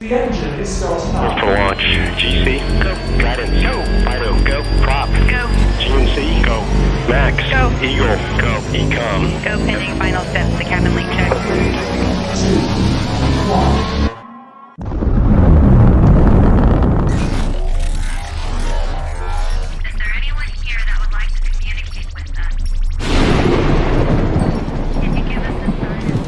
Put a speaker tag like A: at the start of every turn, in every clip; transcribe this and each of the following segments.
A: The engine is starting up.
B: For launch. GC, go. Guidance, go. Fido, go. Prop, go. GMC, go. Max, go. Eagle, go. Ecom,
C: go. Pending final steps. The cabin link check.
A: 3, 2, 1.
C: Is there anyone here that would like to communicate with us? Can you give us a sign?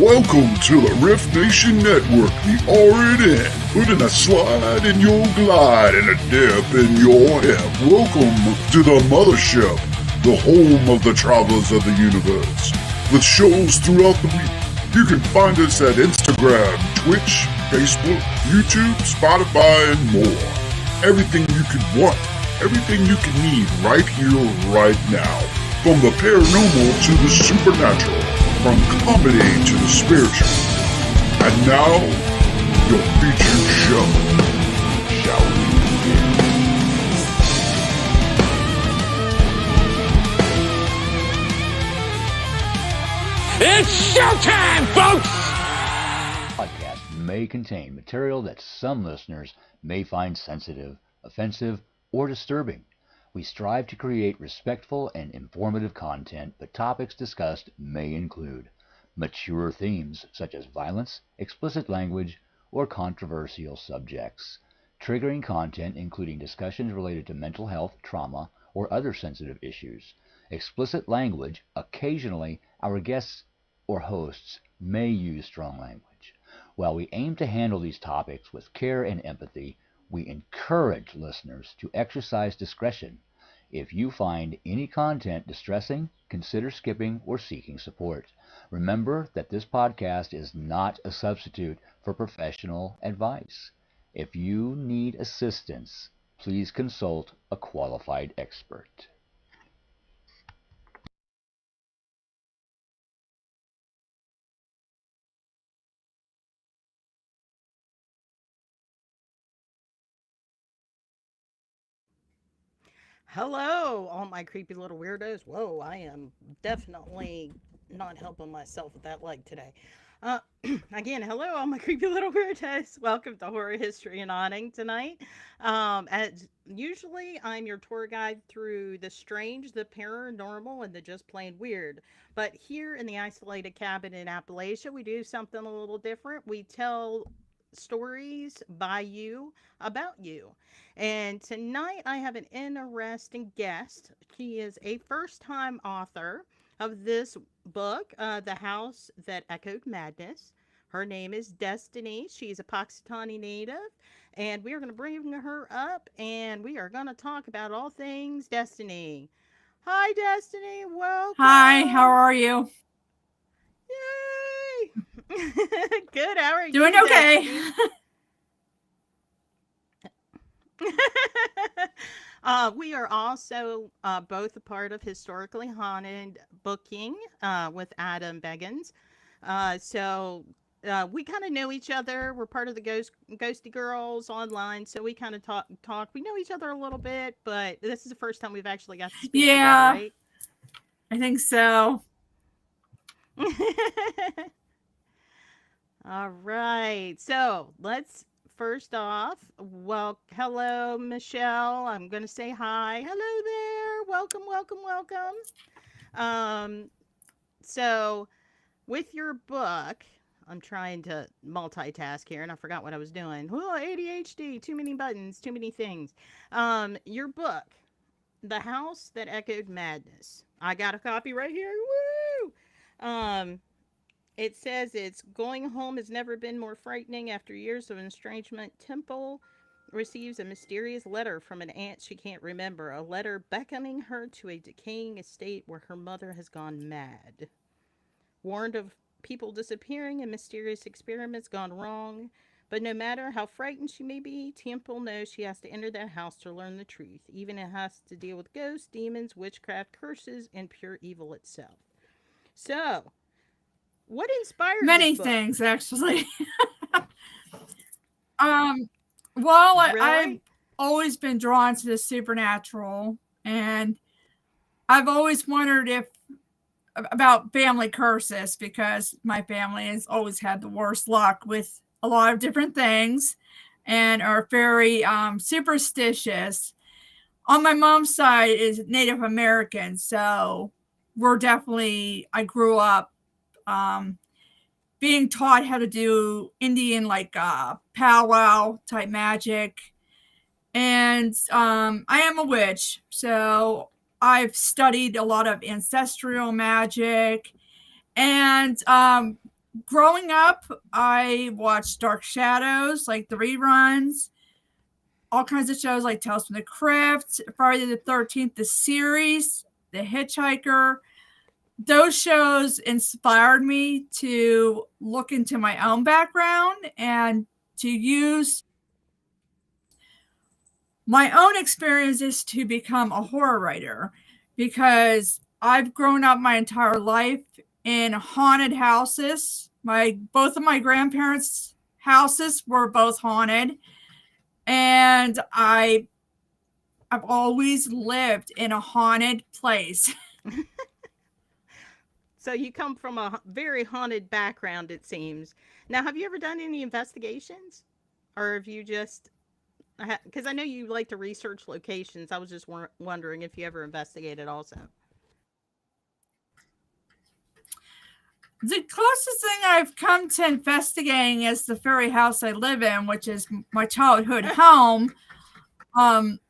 D: Welcome to the Riftnationnetwork, the RNN, putting a slide in your glide and a dip in your hip. Welcome to the mothership, the home of the travelers of the universe. With shows throughout the week, you can find us at Instagram, Twitch, Facebook, YouTube, Spotify, and more. Everything you could want, everything you can need right here, right now. From the paranormal to the supernatural. From comedy to the spiritual. And now, your featured show. Shall we begin?
E: It's showtime, folks!
F: Podcast may contain material that some listeners may find sensitive, offensive, or disturbing. We strive to create respectful and informative content, but topics discussed may include mature themes such as violence, explicit language, or controversial subjects, triggering content including discussions related to mental health, trauma, or other sensitive issues, explicit language. Occasionally, our guests or hosts may use strong language. While we aim to handle these topics with care and empathy, we encourage listeners to exercise discretion. If you find any content distressing, consider skipping or seeking support. Remember that this podcast is not a substitute for professional advice. If you need assistance, please consult a qualified expert.
G: Hello, all my creepy little weirdos. Whoa, I am definitely not helping myself with that leg today. Uh, Again, hello, all my creepy little weirdos. Welcome to Horror History and Awning tonight. As usually, I'm your tour guide through the strange, the paranormal, and the just plain weird. But here in the isolated cabin in Appalachia, we do something a little different. We tell stories by you about you. And tonight I have an interesting guest. She is a first time author of this book, The House That Echoed Madness. Her name is Destiny. She's a Punxsutawney native. And we are going to bring her up and we are going to talk about all things Destiny. Hi, Destiny. Welcome.
H: Hi, how are you?
G: Yay! Good. How are you?
H: Doing okay.
G: We are also both a part of Historically Haunted Booking with Adam Beggins. We kind of know each other. We're part of the Ghosty Girls online, so we kind of talk. We know each other a little bit, but this is the first time we've actually got to speak together, right?
H: I think so.
G: All right. So let's first off, well, hello, Michelle. I'm going to say hi. Hello there. Welcome, welcome, welcome. So with your book, I'm trying to multitask here and I forgot what I was doing. Oh, ADHD, too many buttons, too many things. Your book, The House That Echoed Madness. I got a copy right here. Woo! It says it's going home has never been more frightening. After years of estrangement, Temple receives a mysterious letter from an aunt she can't remember. A letter beckoning her to a decaying estate where her mother has gone mad. Warned of people disappearing and mysterious experiments gone wrong. But no matter how frightened she may be, Temple knows she has to enter that house to learn the truth. Even it has to deal with ghosts, demons, witchcraft, curses, and pure evil itself. So, what inspired
H: many
G: this book?
H: things, actually.
G: Really?
H: I've always been drawn to the supernatural, and I've always wondered about family curses, because my family has always had the worst luck with a lot of different things and are very superstitious. On my mom's side is Native American, so I grew up being taught how to do Indian, like powwow type magic. And I am a witch, so I've studied a lot of ancestral magic. And growing up, I watched Dark Shadows, like the reruns, all kinds of shows like Tales from the Crypt, Friday the 13th, the series, The Hitchhiker. Those shows inspired me to look into my own background and to use my own experiences to become a horror writer, because I've grown up my entire life in haunted houses. Both of my grandparents' houses were both haunted, and I've always lived in a haunted place.
G: So you come from a very haunted background, it seems. Now, have you ever done any investigations? Or have you just, because I know you like to research locations. I was just wondering if you ever investigated also.
H: The closest thing I've come to investigating is the very house I live in, which is my childhood home. And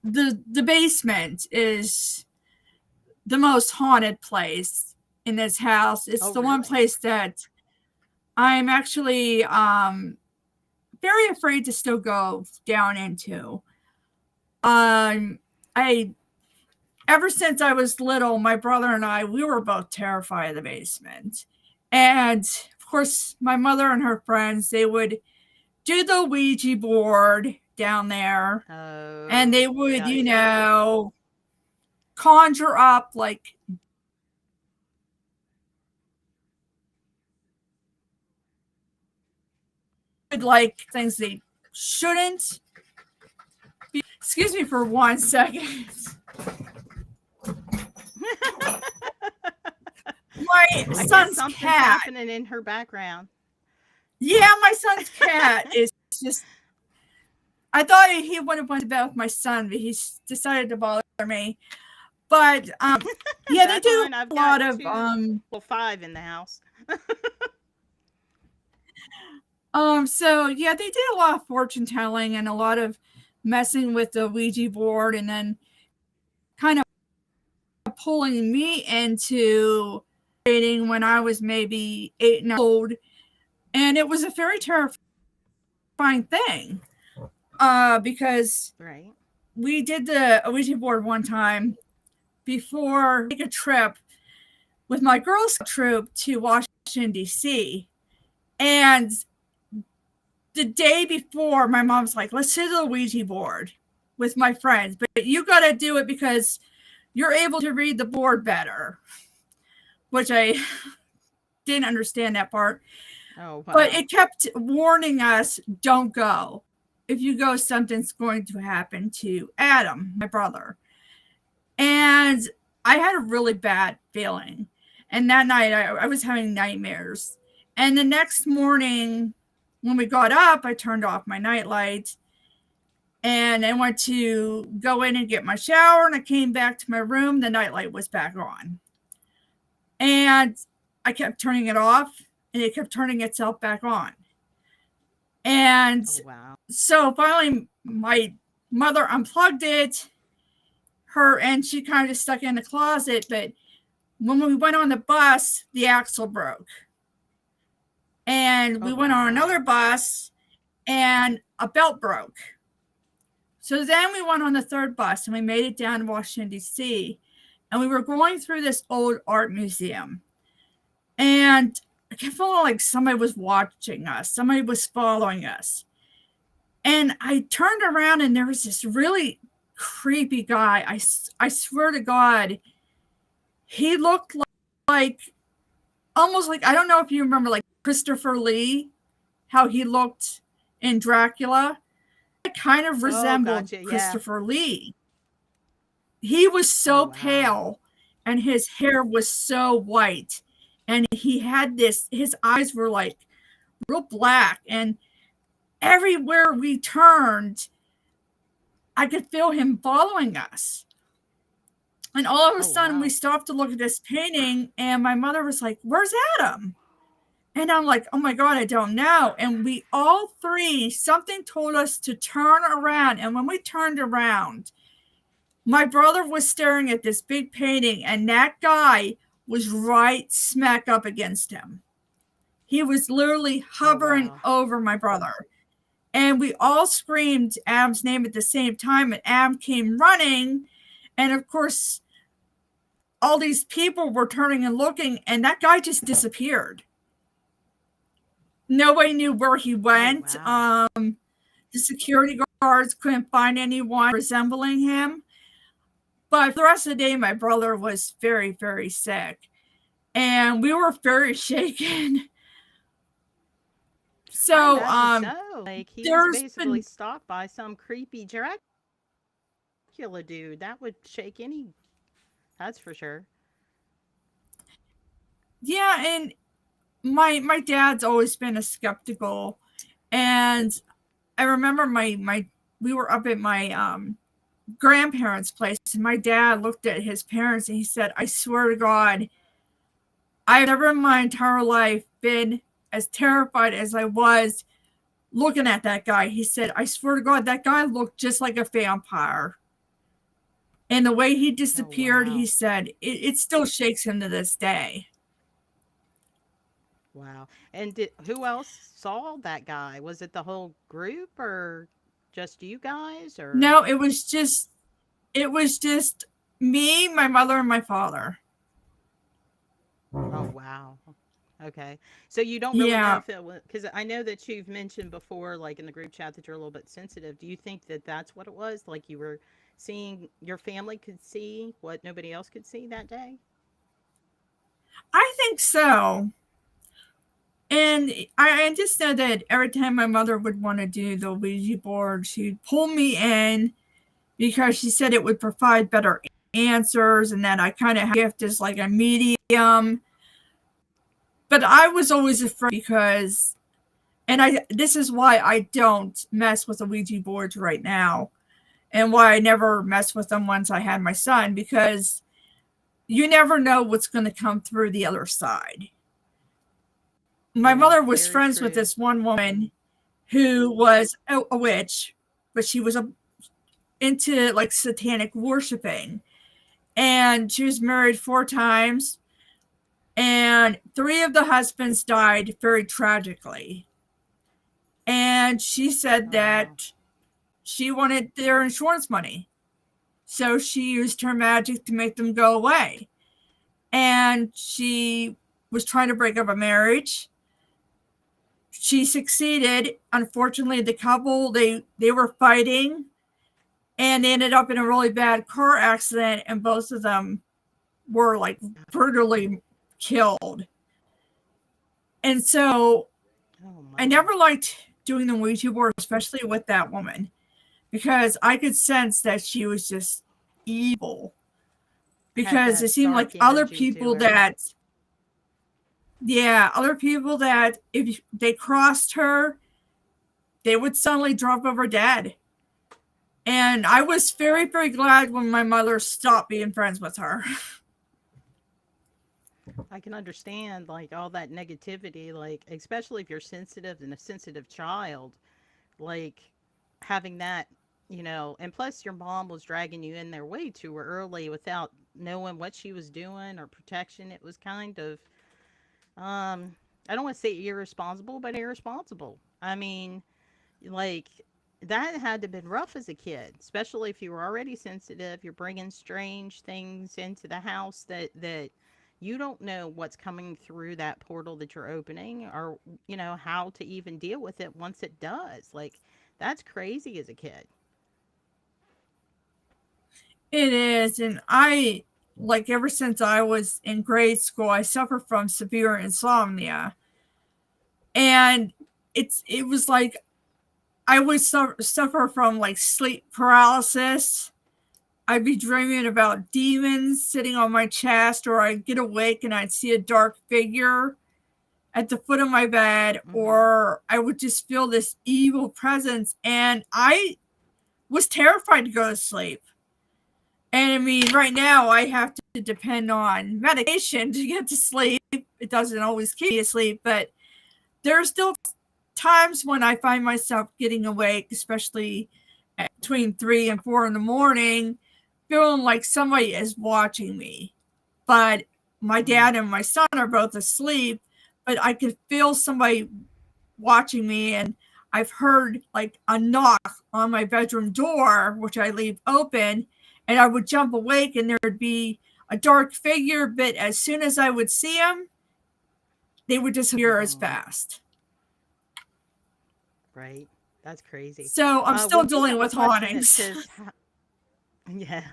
H: the basement is the most haunted place in this house. It's the one place that I'm actually very afraid to still go down into. Ever since I was little, my brother and I, we were both terrified of the basement. And of course, my mother and her friends, they would do the Ouija board down there.
G: Oh,
H: and they would, conjure up like things they shouldn't be. Excuse me for 1 second. My son's
G: something's
H: cat
G: happening in her background.
H: Yeah, my son's cat is just. I thought he would have went to bed with my son, but he's decided to bother me. But yeah, they do
G: I've
H: a lot
G: got
H: of
G: 5 in the house.
H: So yeah, they did a lot of fortune telling and a lot of messing with the Ouija board, and then kind of pulling me into dating when I was maybe 8 years old, and it was a very terrifying thing, because we did the Ouija board one time before take a trip with my Girl Scout troop to Washington D.C. and the day before, my mom's like, let's do the Ouija board with my friends, but you got to do it because you're able to read the board better, which I didn't understand that part.
G: Oh, wow.
H: But it kept warning us, don't go. If you go, something's going to happen to Adam, my brother. And I had a really bad feeling. And that night, I was having nightmares. And the next morning, when we got up, I turned off my nightlight and I went to go in and get my shower, and I came back to my room. The nightlight was back on. And I kept turning it off, and it kept turning itself back on. And so finally, my mother unplugged it, and she kind of just stuck it in the closet. But when we went on the bus, the axle broke. And we went on another bus, and a belt broke. So then we went on the third bus, and we made it down to Washington, D.C., and we were going through this old art museum. And I kept feeling like somebody was watching us. Somebody was following us. And I turned around, and there was this really creepy guy. I swear to God, he looked like almost like, I don't know if you remember, like Christopher Lee, how he looked in Dracula. It kind of resembled Christopher Lee. he was so
G: wow.
H: pale and his hair was so white. And he had this, his eyes were like real black. And everywhere we turned, I could feel him following us. And all of a sudden,
G: wow.
H: we stopped to look at this painting, and my mother was like, "Where's Adam?" And I'm like, "Oh my God, I don't know." And we all three, something told us to turn around. And when we turned around, my brother was staring at this big painting, and that guy was right smack up against him. He was literally hovering
G: wow.
H: over my brother. And we all screamed Adam's name at the same time, and Adam came running. And of course, all these people were turning and looking, and that guy just disappeared. Nobody knew where he went.
G: wow.
H: The security guards couldn't find anyone resembling him. But for the rest of the day, my brother was very, very sick. And we were very shaken. So,
G: I imagine so. Like, he was
H: there's
G: basically
H: been,
G: stalked by some creepy Dracula dude. That would shake any. That's for sure.
H: yeah, and my dad's always been a skeptical. And I remember we were up at my grandparents' place, and my dad looked at his parents and he said, "I swear to God, I've never in my entire life been as terrified as I was looking at that guy." He said, "I swear to God, that guy looked just like a vampire." And the way he
G: Oh,
H: disappeared, he
G: wow.
H: said, it still shakes him to this day.
G: Wow. And who else saw that guy? Was it the whole group or just you guys or
H: No, it was just me, my mother, and my father.
G: oh wow. Okay. So you don't really know
H: Yeah.
G: if it was because I know that you've mentioned before, like in the group chat, that you're a little bit sensitive. Do you think that that's what it was? Like you were seeing your family could see what nobody else could see that day?
H: I think so. And I just know that every time my mother would want to do the Ouija board, she'd pull me in because she said it would provide better answers and that I kind of have a gift as like a medium. But I was always afraid because, and this is why I don't mess with the Ouija boards right now and why I never messed with them once I had my son, because you never know what's going to come through the other side. My
G: Yeah,
H: mother was
G: very
H: friends with
G: true.
H: this one woman who was a witch, but she was into like satanic worshiping. And she was married 4 times, and 3 of the husbands died very tragically. And she said
G: Oh wow.
H: that she wanted their insurance money. So she used her magic to make them go away. And she was trying to break up a marriage. She succeeded. Unfortunately, the couple, they were fighting and they ended up in a really bad car accident, and both of them were like brutally killed. And so
G: Oh
H: I
G: my.
H: never liked doing the Ouija board, especially with that woman, because I could sense that she was just evil.
G: Had
H: Because it
G: that
H: seemed
G: dark
H: like other
G: energy to
H: people
G: her.
H: that, yeah, other people that if they crossed her, they would suddenly drop over dead. And I was very, very glad when my mother stopped being friends with her.
G: I can understand like all that negativity, like especially if you're sensitive and a sensitive child, like having that, and plus your mom was dragging you in there way too early without knowing what she was doing or protection. It was kind of, I don't want to say irresponsible, but irresponsible. I mean, like that had to have been rough as a kid, especially if you were already sensitive. You're bringing strange things into the house that you don't know what's coming through that portal that you're opening, or how to even deal with it once it does. Like that's crazy as a kid.
H: It is. And I, like, ever since I was in grade school, I suffer from severe insomnia. And it was like I would suffer from like sleep paralysis. I'd be dreaming about demons sitting on my chest, or I'd get awake and I'd see a dark figure at the foot of my bed, or I would just feel this evil presence, and I was terrified to go to sleep. And I mean, right now I have to depend on medication to get to sleep. It doesn't always keep me asleep, but there are still times when I find myself getting awake, especially between 3 and 4 in the morning, feeling like somebody is watching me. But my dad and my son are both asleep, but I could feel somebody watching me, and I've heard like a knock on my bedroom door, which I leave open, and I would jump awake and there would be a dark figure, but as soon as I would see them, they would disappear as fast.
G: Right. That's crazy.
H: So I'm still dealing with hauntings.
G: Yeah.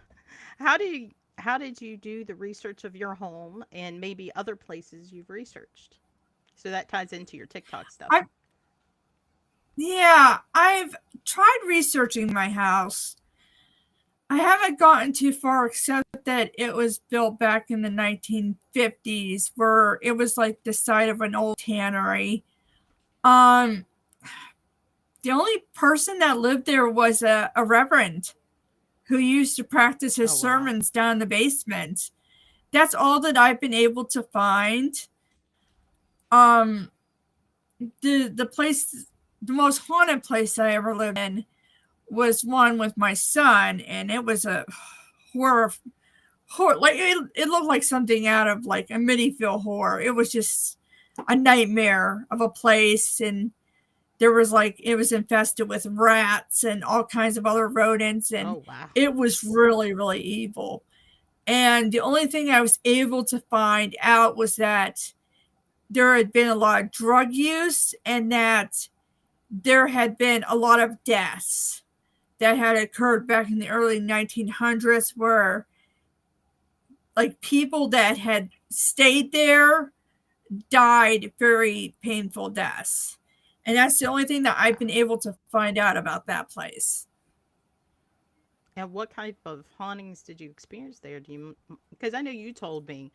G: How did you do the research of your home and maybe other places you've researched? So that ties into your TikTok stuff.
H: I've tried researching my house. I haven't gotten too far, except that it was built back in the 1950s, where it was like the site of an old tannery. The only person that lived there was a reverend who used to practice his sermons down in the basement. That's all that I've been able to find. The most haunted place I ever lived in was one with my son, and it was a horror. Like it looked like something out of like a Amityville horror. It was just a nightmare of a place, and there was like, it was infested with rats and all kinds of other rodents, and it was really, really evil. And the only thing I was able to find out was that there had been a lot of drug use, and that there had been a lot of deaths that had occurred back in the early 1900s, where like people that had stayed there died very painful deaths. And that's the only thing that I've been able to find out about that place.
G: And what type of hauntings did you experience there? Because I know you told me,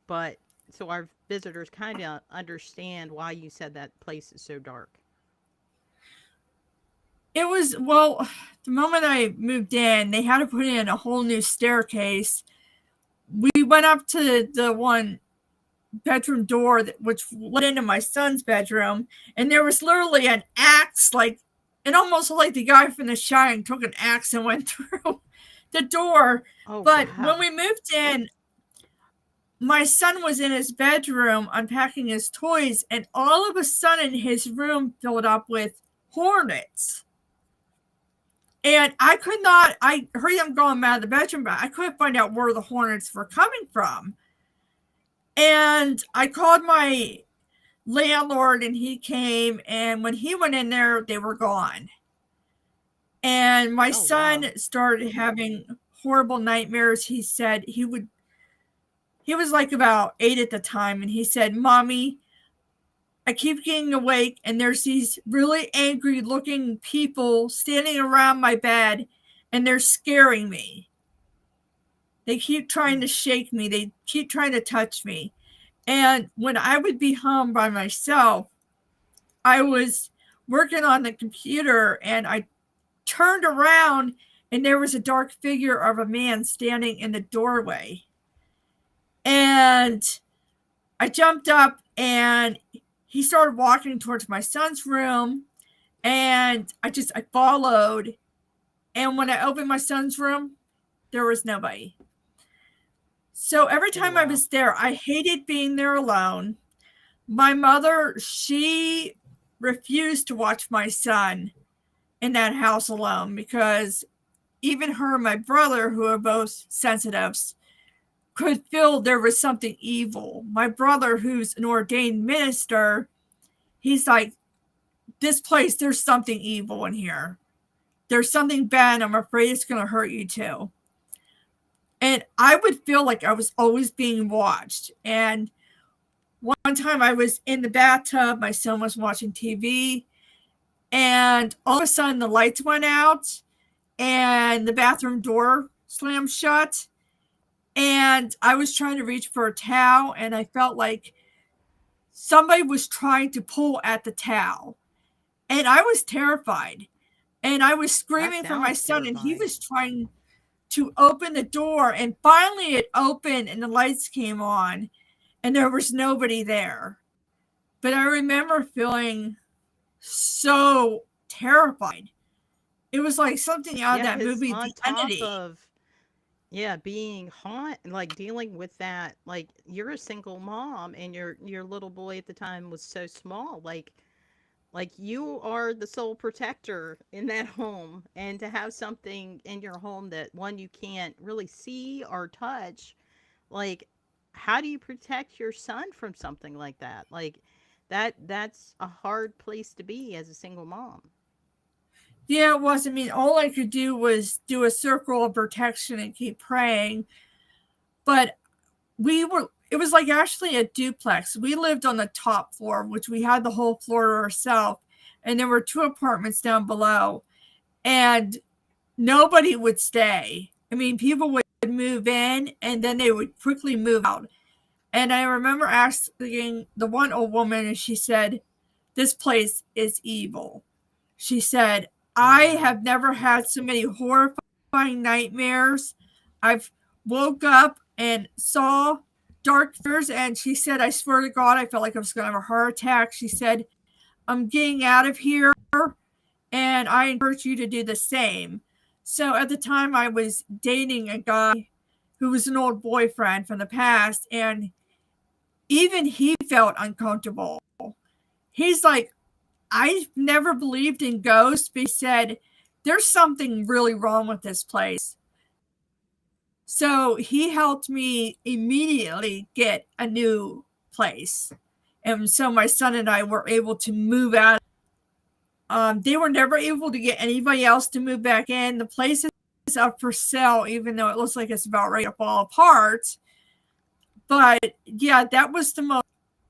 G: but so our visitors kind of understand why you said that place is so dark.
H: It was, well, the moment I moved in, they had to put in a whole new staircase. We went up to the one bedroom door which led into my son's bedroom, and there was literally an axe, like it almost looked like the guy from The Shining took an axe and went through the door. But when we moved in, my son was in his bedroom unpacking his toys, and all of a sudden his room filled up with hornets. And I heard them going out of the bedroom, but I couldn't find out where the hornets were coming from. And I called my landlord, and he came, and when he went in there, they were gone. And my son started having horrible nightmares. He said he was like about 8 at the time, and he said, "Mommy, I keep getting awake, and there's these really angry looking people standing around my bed, and they're scaring me. They keep trying to shake me. They keep trying to touch me." And when I would be home by myself, I was working on the computer, and I turned around, and there was a dark figure of a man standing in the doorway. And I jumped up, and he started walking towards my son's room, and I followed. And when I opened my son's room, there was nobody. So every time I was there, I hated being there alone. My mother, she refused to watch my son in that house alone, because even her and my brother, who are both sensitives, could feel there was something evil. My brother, who's an ordained minister, he's like, "This place, there's something evil in here. There's something bad. I'm afraid it's going to hurt you too." And I would feel like I was always being watched. And one time I was in the bathtub, my son was watching TV, and all of a sudden the lights went out, and the bathroom door slammed shut. And I was trying to reach for a towel, and I felt like somebody was trying to pull at the towel. And I was terrified. And I was screaming for my son, and he was trying to open the door. And finally it opened, and the lights came on, and there was nobody there. But I remember feeling so terrified. It was like something out of that movie, The Entity.
G: Being like dealing with that, like you're a single mom and your little boy at the time was so small, like you are the sole protector in that home, and to have something in your home that one you can't really see or touch, like how do you protect your son from something like that? Like that's a hard place to be as a single mom.
H: Yeah, it was. I mean, all I could do was do a circle of protection and keep praying. But it was like actually a duplex. We lived on the top floor, which we had the whole floor to ourselves. And there were 2 apartments down below. And nobody would stay. I mean, people would move in and then they would quickly move out. And I remember asking the one old woman, and she said, "This place is evil." She said, "I have never had so many horrifying nightmares. I've woke up and saw dark figures." And she said, "I swear to God, I felt like I was going to have a heart attack." She said, "I'm getting out of here, and I encourage you to do the same." So at the time, I was dating a guy who was an old boyfriend from the past, and even he felt uncomfortable. He's like, "I've never believed in ghosts," but he said, "There's something really wrong with this place." So he helped me immediately get a new place. And so my son and I were able to move out. They were never able to get anybody else to move back in. The place is up for sale, even though it looks like it's about ready to fall apart. But yeah, that was the most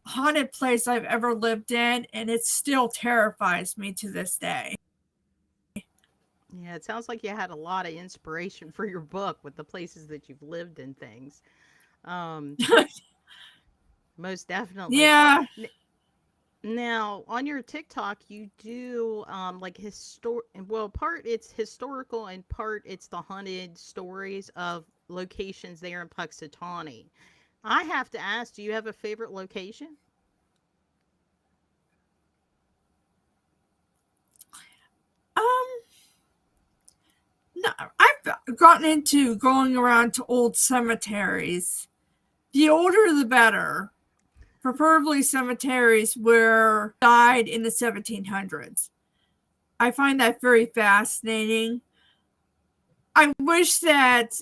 H: haunted place I've ever lived in, and it still terrifies me to this day.
G: Yeah, it sounds like you had a lot of inspiration for your book with the places that you've lived and things. Um, Most definitely.
H: Yeah.
G: Now, on your TikTok, you do like part it's historical and part it's the haunted stories of locations there in Punxsutawney. I have to ask, do you have a favorite location?
H: Um, no, I've gotten into going around to old cemeteries. The older, the better. Preferably cemeteries where died in the 1700s. I find that very fascinating. I wish that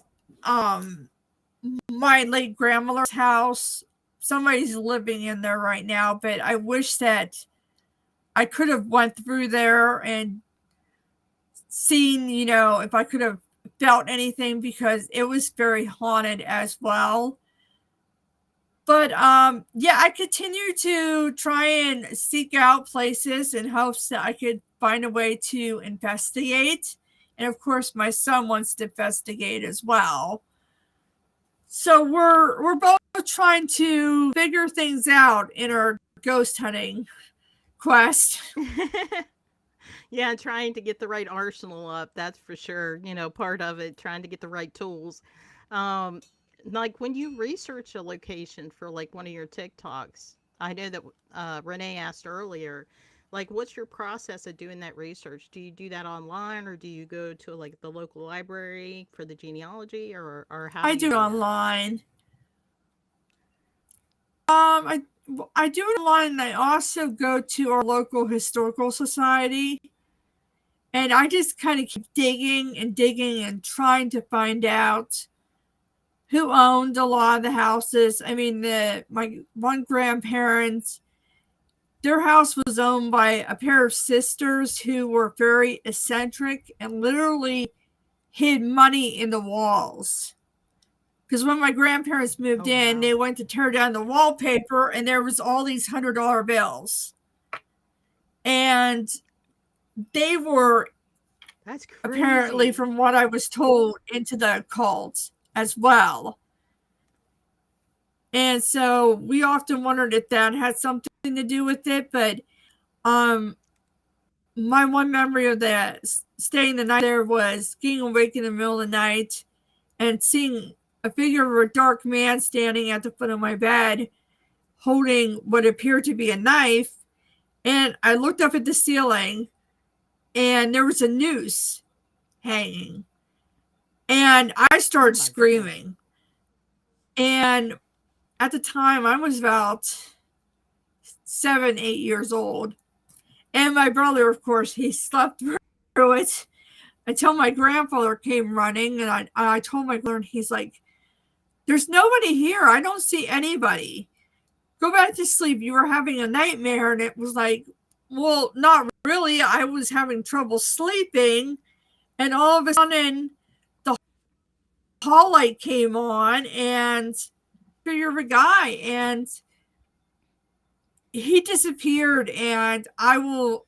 H: my late grandmother's house, somebody's living in there right now, but I wish that I could have went through there and seen, if I could have felt anything, because it was very haunted as well. But yeah, I continue to try and seek out places in hopes that I could find a way to investigate. And of course, my son wants to investigate as well. So we're both trying to figure things out in our ghost hunting quest.
G: Yeah, trying to get the right arsenal up, that's for sure. Part of it, trying to get the right tools. Like when you research a location for like one of your TikToks, I know that Renee asked earlier, like what's your process of doing that research? Do you do that online, or do you go to like the local library for the genealogy, or how
H: I
G: do you
H: do it online. I do it online, and I also go to our local historical society. And I just kind of keep digging and trying to find out who owned a lot of the houses. I mean, my one grandparents, their house was owned by a pair of sisters who were very eccentric and literally hid money in the walls. Because when my grandparents moved in, they went to tear down the wallpaper, and there was all these $100 bills. And they were
G: That's crazy.
H: apparently, from what I was told, into the occult as well. And so we often wondered if that had something to do with it. But my one memory of that staying the night there was being awake in the middle of the night and seeing a figure of a dark man standing at the foot of my bed holding what appeared to be a knife. And I looked up at the ceiling and there was a noose hanging. And I started screaming. And at the time, I was about 7, 8 years old. And my brother, of course, he slept through it until my grandfather came running. And I told my brother, and he's like, there's nobody here. I don't see anybody. Go back to sleep. You were having a nightmare. And it was like, well, not really. I was having trouble sleeping. And all of a sudden, the hall light came on and figure of a guy. And he disappeared. And I will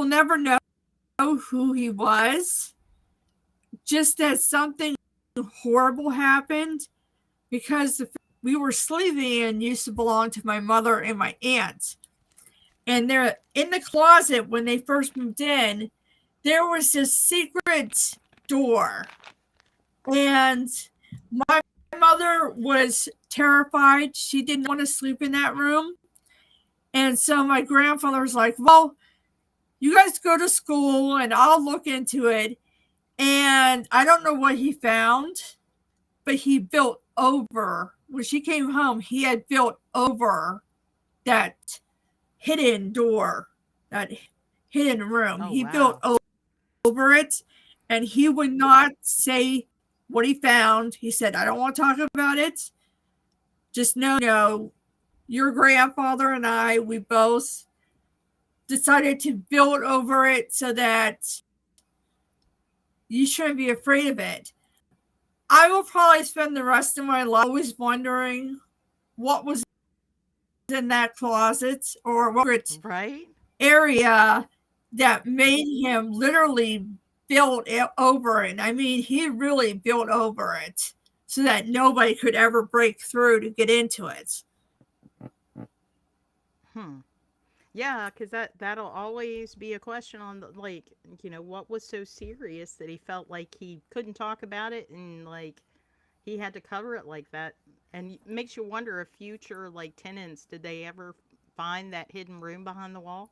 H: never know who he was. Just that something horrible happened because we were sleeping and used to belong to my mother and my aunt. And they're in the closet when they first moved in. There was this secret door. And my mother was terrified. She didn't want to sleep in that room. And so my grandfather was like, well, you guys go to school and I'll look into it. And I don't know what he found, but he built over. When she came home, he had built over that hidden door, that hidden room. He built over it, and he would not say what he found. He said, I don't want to talk about it. Just know, your grandfather and I, we both decided to build over it so that you shouldn't be afraid of it. I will probably spend the rest of my life always wondering what was in that closet or what area that made him literally build it over it. I mean, he really built over it so that nobody could ever break through to get into it.
G: Yeah, because that'll always be a question on the, like, what was so serious that he felt like he couldn't talk about it and like he had to cover it like that. And it makes you wonder if future like tenants, did they ever find that hidden room behind the wall?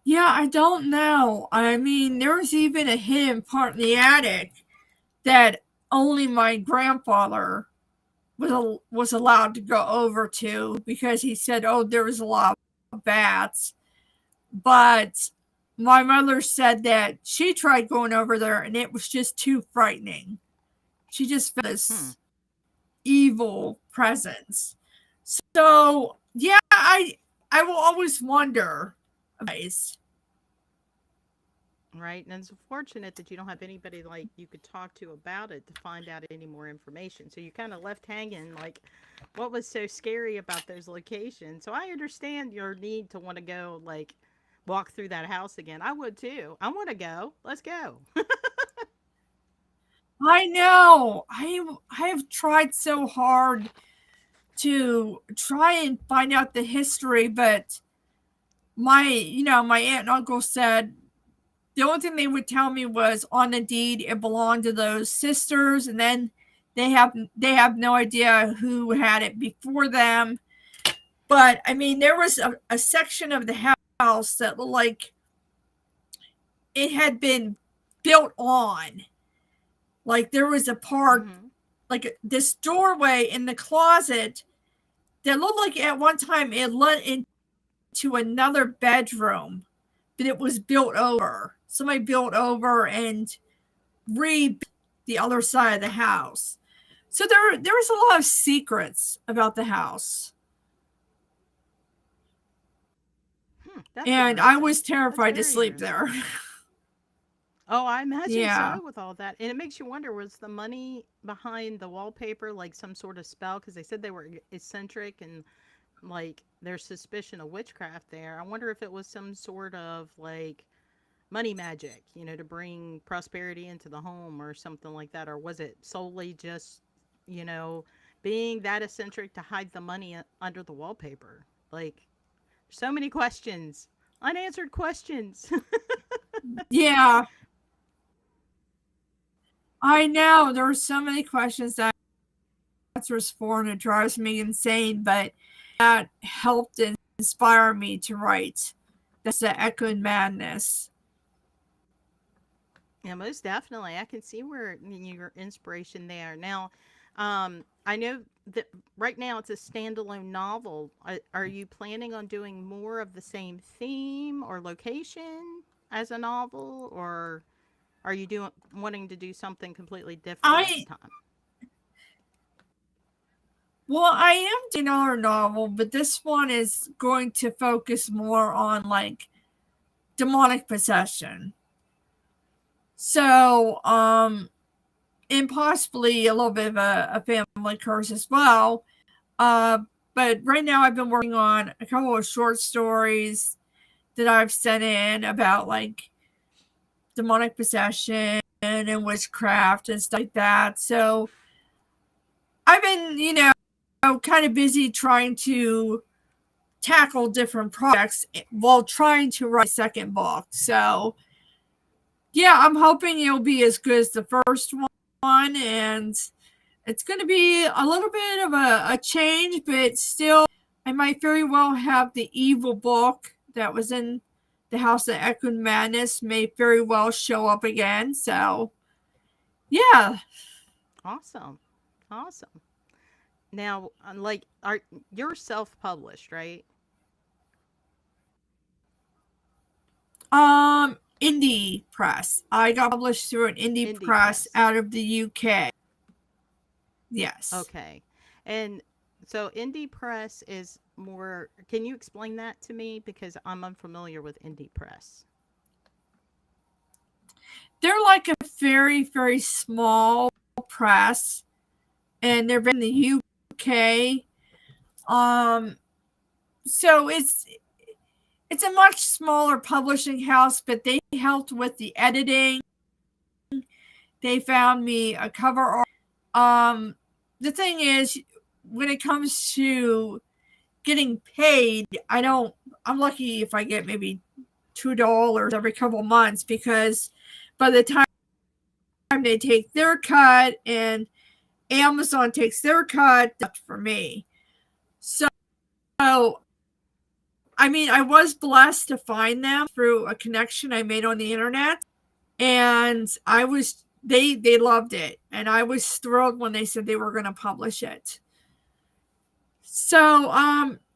H: Yeah, I don't know. I mean, there was even a hidden part in the attic that only my grandfather was allowed to go over to because he said, oh, there was a lot of bats. But my mother said that she tried going over there and it was just too frightening. She just felt this evil presence. So, yeah, I will always wonder.
G: Right, and it's fortunate that you don't have anybody like you could talk to about it to find out any more information. So you kind of left hanging like what was so scary about those locations. So I understand your need to want to go like walk through that house again. I would too. I want to go. Let's go.
H: I know. I have tried so hard to try and find out the history, but my aunt and uncle said the only thing they would tell me was on the deed it belonged to those sisters, and then they have no idea who had it before them. But I mean, there was a section of the house that looked like it had been built on. Like there was a part, like this doorway in the closet that looked like at one time it led into another bedroom, but it was built over. Somebody built over and rebuilt the other side of the house. So there was a lot of secrets about the house. And I was terrified to sleep there.
G: Oh, I imagine so with all that. And it makes you wonder, was the money behind the wallpaper like some sort of spell? Because they said they were eccentric and like there's suspicion of witchcraft there. I wonder if it was some sort of like money magic, to bring prosperity into the home or something like that, or was it solely just, you know, being that eccentric to hide the money under the wallpaper? Like, so many questions, unanswered questions.
H: Yeah, I know. There are so many questions that answers for, and it drives me insane, but that helped inspire me to write. That's the Echoing Madness.
G: Yeah, most definitely. I can see where your inspiration there. Now, I know that right now it's a standalone novel. Are you planning on doing more of the same theme or location as a novel, or are you doing wanting to do something completely different this
H: I
G: time?
H: Well, I am doing another novel, but this one is going to focus more on like demonic possession. So, and possibly a little bit of a family curse as well. Uh, but right now I've been working on a couple of short stories that I've sent in about like demonic possession and witchcraft and stuff like that. So I've been, kind of busy trying to tackle different projects while trying to write a second book. So yeah, I'm hoping it'll be as good as the first one, and it's going to be a little bit of a change, but still, I might very well have the evil book that was in the House of Echoing Madness may very well show up again. So yeah.
G: Awesome, awesome. Now, like, you're self-published, right?
H: Indie press. I got published through an indie
G: Indie
H: press
G: press.
H: out of the UK. Yes.
G: Okay. And so indie press is more, can you explain that to me? Because I'm unfamiliar with indie press.
H: They're like a very, very small press, and they're in the UK. So it's a much smaller publishing house, but they helped with the editing. They found me a cover art. The thing is, when it comes to getting paid, I'm lucky if I get maybe $2 every couple months, because by the time they take their cut and Amazon takes their cut, that's for me. So, I mean, I was blessed to find them through a connection I made on the internet, and they loved it, and I was thrilled when they said they were going to publish it. So,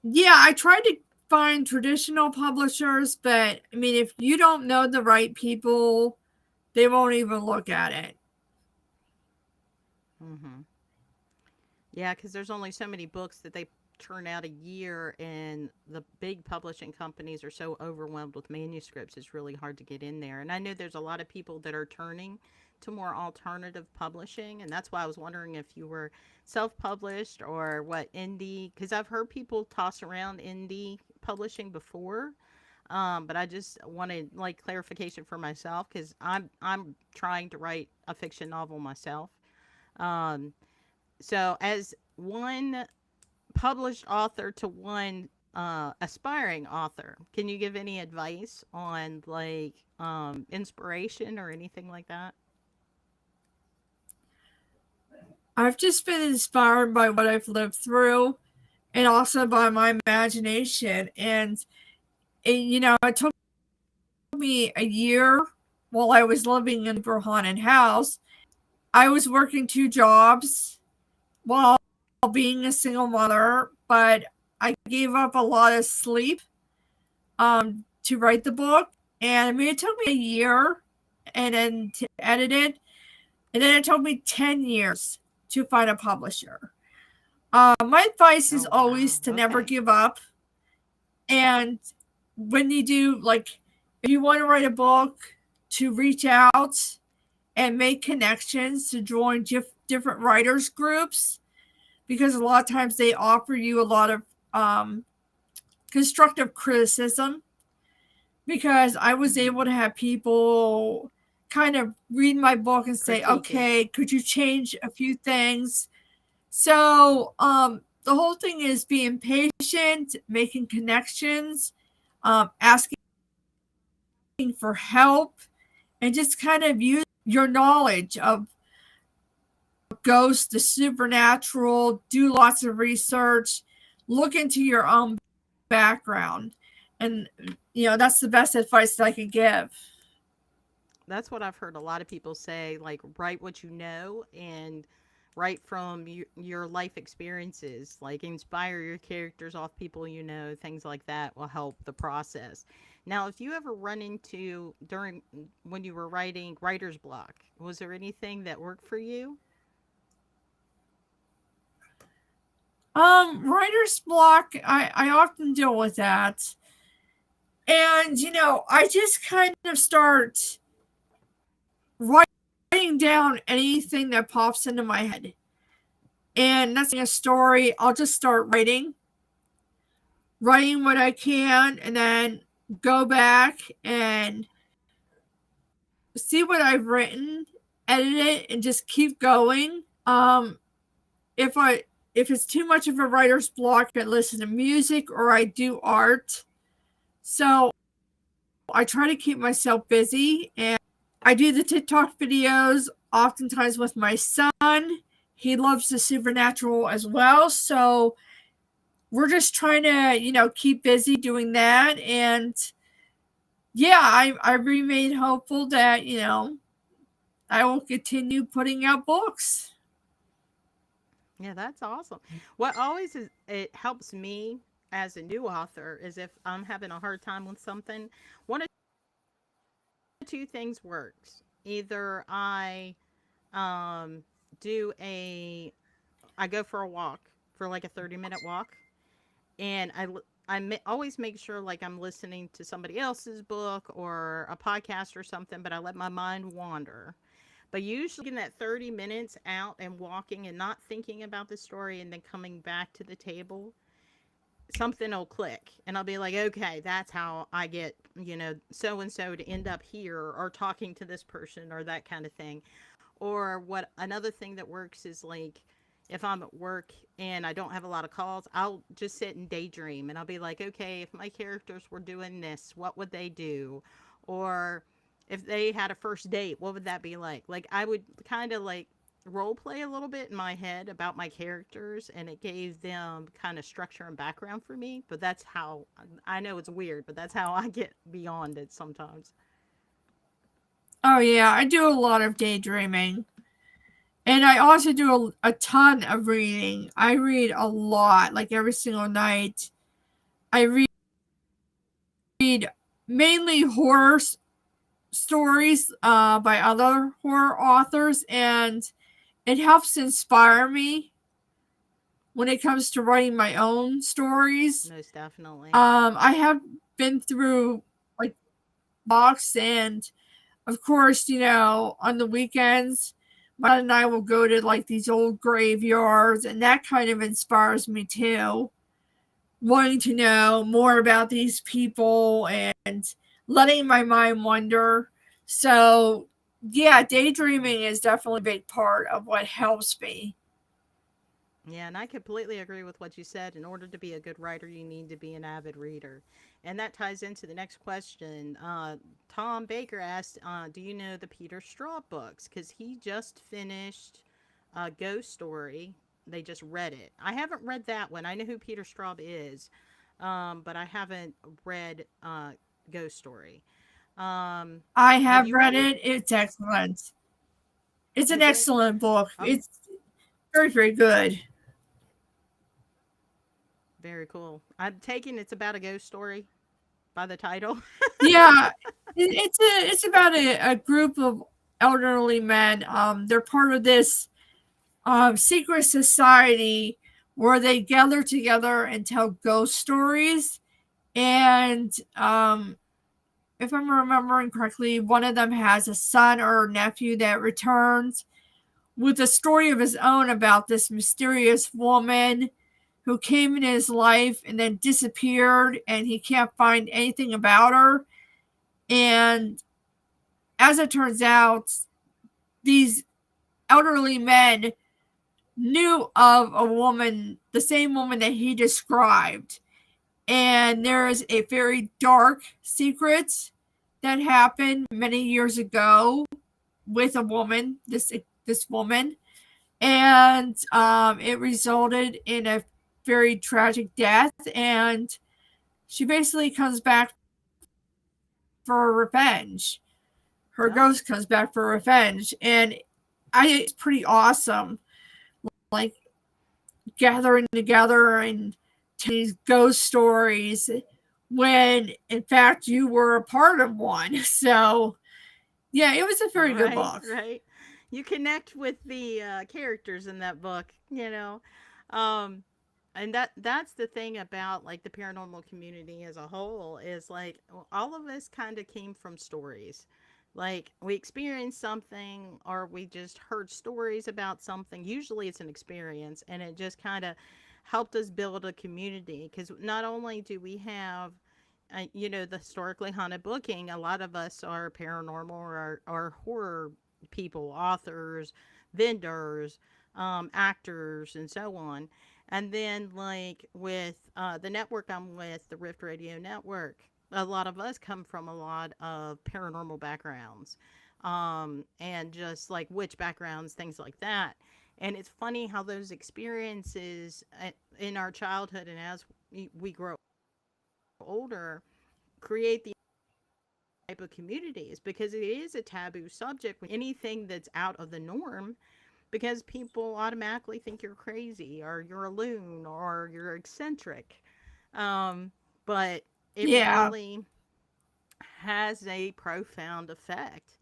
H: yeah, I tried to find traditional publishers, but I mean, if you don't know the right people, they won't even look at it.
G: Mm-hmm. Yeah, because there's only so many books that they turn out a year, and the big publishing companies are so overwhelmed with manuscripts, it's really hard to get in there. And I know there's a lot of people that are turning to more alternative publishing, and that's why I was wondering if you were self-published or what, indie, because I've heard people toss around indie publishing before. But I just wanted like clarification for myself, because I'm trying to write a fiction novel myself. Um, so as one published author to one aspiring author, can you give any advice on like inspiration or anything like that?
H: I've just been inspired by what I've lived through, and also by my imagination. And it took me a year while I was living in a haunted house. I was working 2 jobs while being a single mother, but I gave up a lot of sleep to write the book. And I mean, it took me a year and then to edit it. And then it took me 10 years to find a publisher. My advice is
G: Oh
H: always
G: wow.
H: to never
G: Okay.
H: give up. And when you do, like, if you want to write a book, to reach out and make connections, to join different writers groups, because a lot of times they offer you a lot of constructive criticism, because I was able to have people kind of read my book and say,
G: Critique it.
H: okay, could you change a few things? So the whole thing is being patient, making connections, asking for help, and just kind of use your knowledge of ghosts, the supernatural, do lots of research, look into your own background. And, that's the best advice that I could give.
G: That's what I've heard a lot of people say, like, write what you know and write from your life experiences, like inspire your characters off people you know, things like that will help the process. Now, if you ever run into during when you were writing writer's block, was there anything that worked for you?
H: Writer's block, I often deal with that. And, I just kind of start writing down anything that pops into my head. And that's a story. I'll just start writing what I can, and then go back and see what I've written, edit it, and just keep going. If it's too much of a writer's block, I listen to music or I do art. So I try to keep myself busy, and I do the TikTok videos oftentimes with my son. He loves the supernatural as well. So we're just trying to, keep busy doing that. And yeah, I remain hopeful that, I will continue putting out books.
G: Yeah, that's awesome. What always it helps me as a new author is if I'm having a hard time with something, one of two things works. Either do I go for a walk, for like a 30-minute walk, and always make sure like I'm listening to somebody else's book or a podcast or something, but I let my mind wander. But usually in that 30 minutes out and walking and not thinking about the story and then coming back to the table, something will click and I'll be like, okay, that's how I get, so and so to end up here or talking to this person or that kind of thing. Or what another thing that works is like if I'm at work and I don't have a lot of calls, I'll just sit and daydream and I'll be like, okay, if my characters were doing this, what would they do? Or if they had a first date, what would that be like? Like I would kind of like role play a little bit in my head about my characters, and it gave them kind of structure and background for me. But that's how, I know it's weird, but that's how I get beyond it sometimes.
H: Oh yeah, I do a lot of daydreaming. And I also do a ton of reading. I read a lot, like every single night. I read mainly horror stories by other horror authors, and it helps inspire me when it comes to writing my own stories.
G: Most definitely.
H: I have been through like books, and of course, on the weekends, my dad and I will go to like these old graveyards, and that kind of inspires me too. Wanting to know more about these people and letting my mind wander. So, yeah, daydreaming is definitely a big part of what helps me.
G: Yeah, and I completely agree with what you said. In order to be a good writer, you need to be an avid reader. And that ties into the next question. Tom Baker asked, do you know the Peter Straub books? Because he just finished Ghost Story. They just read it. I haven't read that one. I know who Peter Straub is, but I haven't read Ghost Story.
H: I have read it. It's excellent. It's an excellent book. It's very, very good.
G: Very cool. I'm taking it's about a ghost story by the title.
H: Yeah, it's about a group of elderly men. They're part of this secret society where they gather together and tell ghost stories. And if I'm remembering correctly, one of them has a son or nephew that returns with a story of his own about this mysterious woman who came in his life and then disappeared, and he can't find anything about her. And as it turns out, these elderly men knew of a woman, the same woman that he described. And there is a very dark secret that happened many years ago with a woman, this woman, and it resulted in a very tragic death. And she basically comes back for revenge. Her ghost comes back for revenge, and it's pretty awesome. Like gathering together and these ghost stories when in fact you were a part of one. So yeah, it was a very good book.
G: Right. You connect with the characters in that book, you know. Um, and that's the thing about like the paranormal community as a whole is like all of us kind of came from stories. Like we experienced something or we just heard stories about something. Usually it's an experience and it just kind of helped us build a community because not only do we have the historically haunted booking, a lot of us are paranormal or horror people, authors, vendors, actors, and so on. And then, like with the network I'm with, the Rift Radio Network, a lot of us come from a lot of paranormal backgrounds, and just like witch backgrounds, things like that. And it's funny how those experiences in our childhood and as we grow older create the type of communities because it is a taboo subject when anything that's out of the norm because people automatically think you're crazy or you're a loon or you're eccentric. But it really has a profound effect,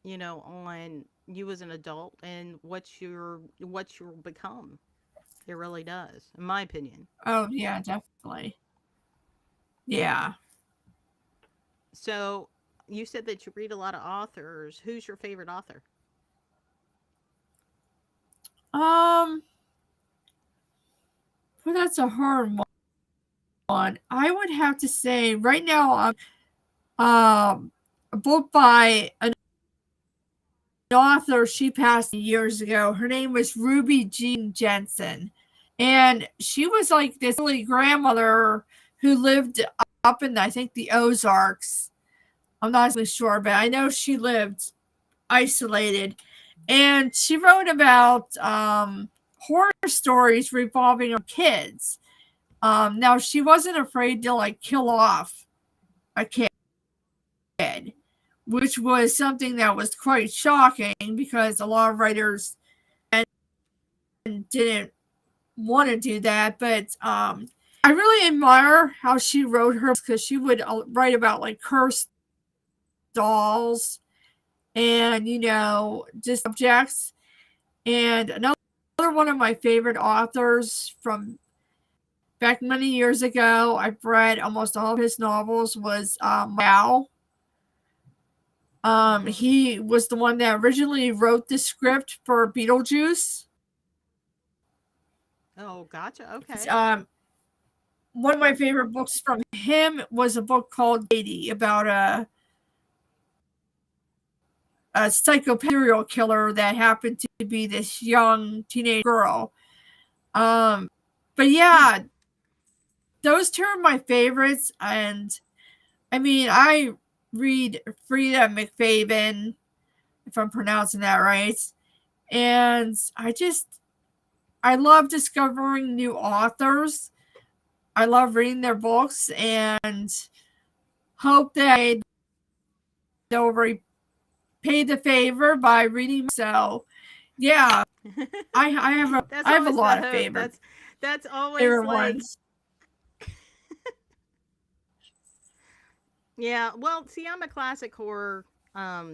G: on you as an adult and what you'll become. It really does, in my opinion.
H: Oh yeah, definitely. Yeah.
G: So you said that you read a lot of authors. Who's your favorite author?
H: Well, that's a hard one. I would have to say right now, a book by an author. She passed years ago. Her name was Ruby Jean Jensen, and she was like this early grandmother who lived up in I think the Ozarks. I'm not really sure, but I know she lived isolated, and she wrote about horror stories revolving on kids. Now she wasn't afraid to like kill off a kid, which was something that was quite shocking because a lot of writers didn't want to do that. But I really admire how she wrote her because she would write about like cursed dolls and just objects. And another one of my favorite authors from back many years ago, I've read almost all of his novels, was Mao. He was the one that originally wrote the script for Beetlejuice.
G: Oh, gotcha. Okay.
H: One of my favorite books from him was a book called Katie about a psychopath serial killer that happened to be this young teenage girl. But yeah, those two are my favorites. And I mean, I read Frida McFaven, if I'm pronouncing that right. And I love discovering new authors. I love reading their books and hope that they'll repay the favor by reading. So, yeah, I have a lot of favorites.
G: That's always
H: favorite
G: like
H: ones.
G: Yeah, well, see, I'm a classic horror. I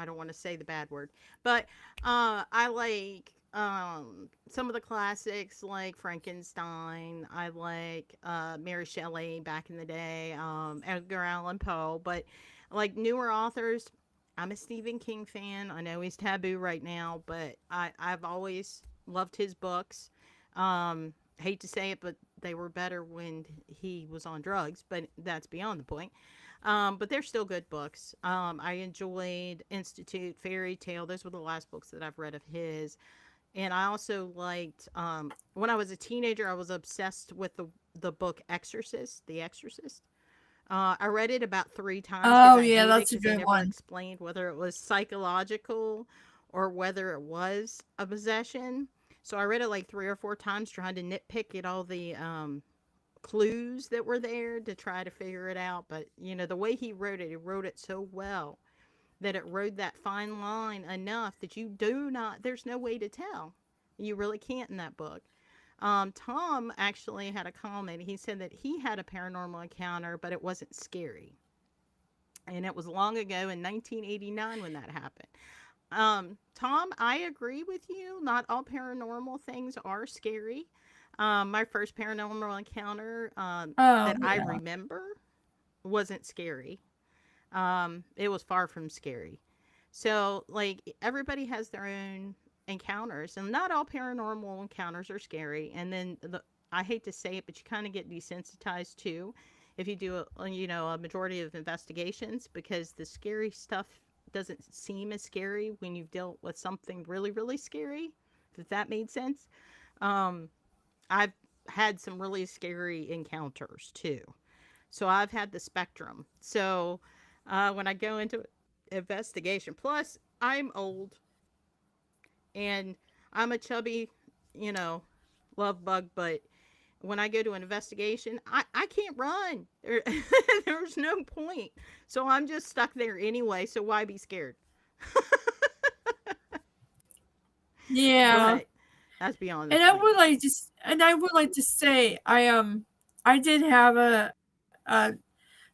G: don't want to say the bad word, but I like some of the classics like Frankenstein. I like Mary Shelley back in the day, Edgar Allan Poe. But like newer authors, I'm a Stephen King fan. I know he's taboo right now, but I've always loved his books. Hate to say it, but they were better when he was on drugs, but that's beyond the point. But they're still good books. I enjoyed Institute, Fairy Tale. Those were the last books that I've read of his. And I also liked, when I was a teenager, I was obsessed with the book Exorcist, The Exorcist. I read it about 3 times because
H: Oh
G: I
H: yeah,
G: hated it
H: that's a
G: because they
H: good
G: never
H: one.
G: explained whether it was psychological or whether it was a possession. So I read it like 3 or 4 times trying to nitpick at all the clues that were there to try to figure it out. But, the way he wrote it so well that it rode that fine line enough that there's no way to tell. You really can't in that book. Tom actually had a comment. He said that he had a paranormal encounter, but it wasn't scary. And it was long ago in 1989 when that happened. Tom, I agree with you. Not all paranormal things are scary. My first paranormal encounter
H: Oh
G: that I
H: yeah.
G: remember wasn't scary. It was far from scary. So, like, everybody has their own encounters, and not all paranormal encounters are scary. And then I hate to say it, but you kind of get desensitized too if you do a majority of investigations, because the scary stuff doesn't seem as scary when you've dealt with something really, really scary. If that made sense. Um, I've had some really scary encounters too. So I've had the spectrum. So when I go into investigation, plus I'm old and I'm a chubby, you know, love bug, but when I go to an investigation, I can't run. There's no point. So I'm just stuck there anyway. So why be scared?
H: Yeah.
G: But that's beyond the
H: And
G: point.
H: I would like to say I did have a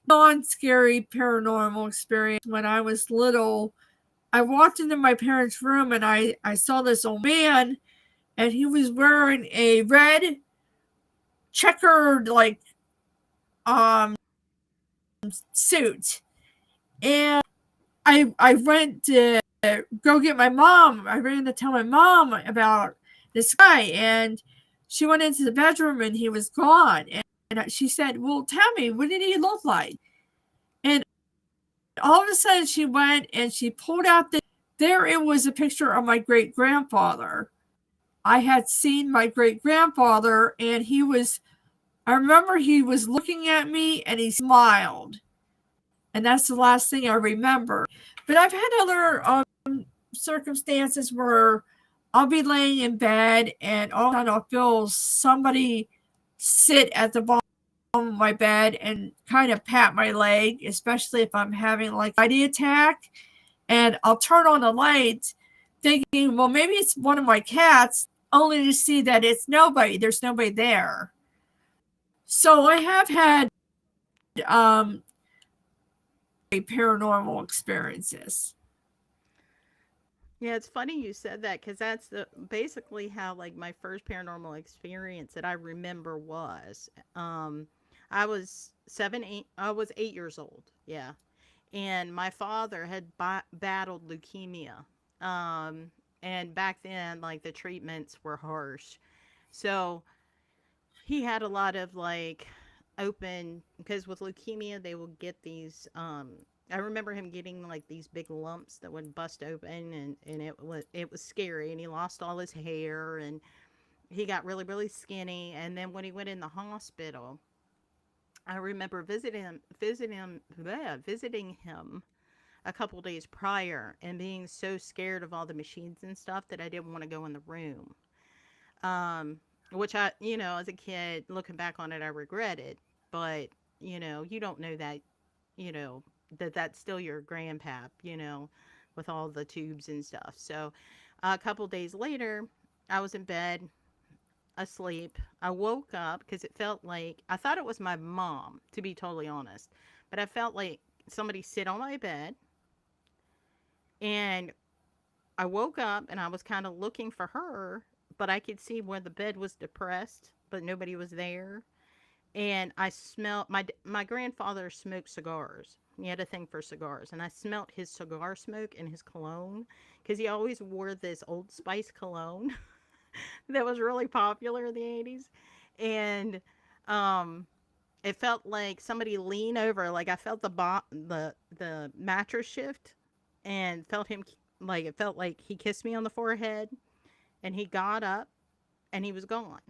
H: non-scary paranormal experience when I was little. I walked into my parents' room and I saw this old man, and he was wearing a red checkered um suit. And I went to go get my mom. I ran to tell my mom about this guy, and she went into the bedroom and he was gone. And she said, "Well, tell me, what did he look like?" And all of a sudden, she went and she pulled out there. It was a picture of my great grandfather. I had seen my great grandfather, and I remember he was looking at me and he smiled. And that's the last thing I remember. But I've had other circumstances where I'll be laying in bed and all of a sudden I'll feel somebody sit at the bottom of my bed and kind of pat my leg, especially if I'm having like an anxiety attack. And I'll turn on the light thinking, well, maybe it's one of my cats, only to see that it's nobody. There's nobody there. So I have had um, paranormal experiences.
G: Yeah, it's funny you said that because that's basically how like my first paranormal experience that I remember was. I was 7, 8. I was 8 years old. Yeah, and my father had battled leukemia. Um, and back then, like the treatments were harsh, so he had a lot of like open because with leukemia they will get these I remember him getting like these big lumps that would bust open, and it was scary, and he lost all his hair, and he got really really skinny. And then when he went in the hospital, I remember visiting him a couple days prior and being so scared of all the machines and stuff that I didn't want to go in the room. um, which as a kid, looking back on it, I regretted. But, you don't know that, you know, that's still your grandpap, with all the tubes and stuff. So a couple days later, I was in bed, asleep. I woke up because it felt like, I thought it was my mom, to be totally honest. But I felt like somebody sit on my bed, and I woke up and I was kind of looking for her, but I could see where the bed was depressed, but nobody was there. And I smelled my grandfather smoked cigars. He had a thing for cigars, and I smelt his cigar smoke and his cologne because he always wore this Old Spice cologne. that was really popular in the 80s. And um it felt like somebody leaned over, like I felt the mattress shift, and felt him, like it felt like he kissed me on the forehead, and he got up and he was gone.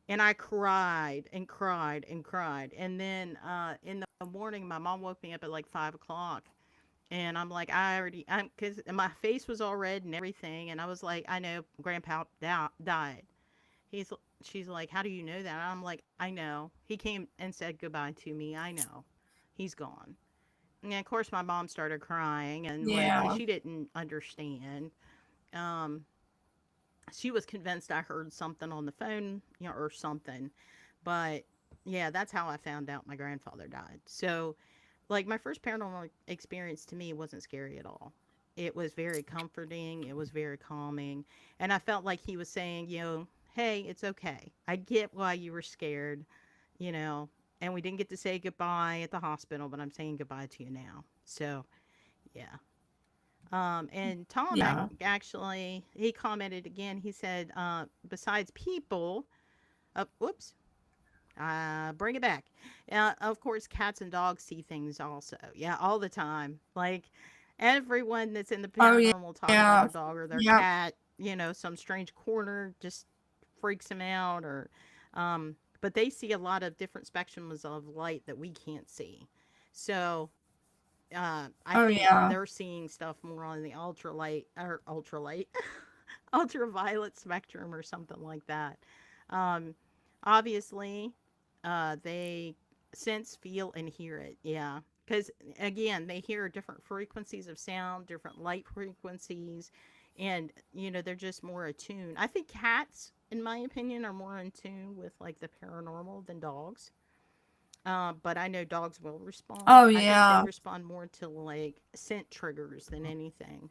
G: And I cried and cried and cried. And then in the morning, my mom woke me up at like 5 o'clock. And I'm like, because my face was all red and everything. And I was like, I know Grandpa died. He's, she's like, how do you know that? And I'm like, I know. He came and said goodbye to me. I know. He's gone. And of course, my mom started crying, and like, because
H: Yeah.
G: she didn't understand. Um, she was convinced I heard something on the phone, or something. But yeah, that's how I found out my grandfather died. So, like, my first paranormal experience to me wasn't scary at all. It was very comforting, it was very calming, and I felt like he was saying, hey, it's okay. I get why you were scared, you know, and we didn't get to say goodbye at the hospital, but I'm saying goodbye to you now. So, yeah. And Tom
H: Yeah.
G: actually, he commented again. He said, besides people, whoops, bring it back. Of course, cats and dogs see things also. Yeah, all the time. Like, everyone that's in the
H: Oh yeah.
G: paranormal talk about
H: Yeah.
G: their dog or their
H: Yep.
G: cat, some strange corner just freaks them out, or, but they see a lot of different spectrums of light that we can't see. So, I
H: Oh
G: think
H: yeah.
G: they're seeing stuff more on the ultralight, ultraviolet spectrum or something like that. Um, Obviously, they sense, feel, and hear it. Yeah, because again, they hear different frequencies of sound, different light frequencies, and they're just more attuned. I think cats, in my opinion, are more in tune with like the paranormal than dogs. But I know dogs will respond.
H: Oh
G: I think they
H: yeah.
G: respond more to like scent triggers than anything.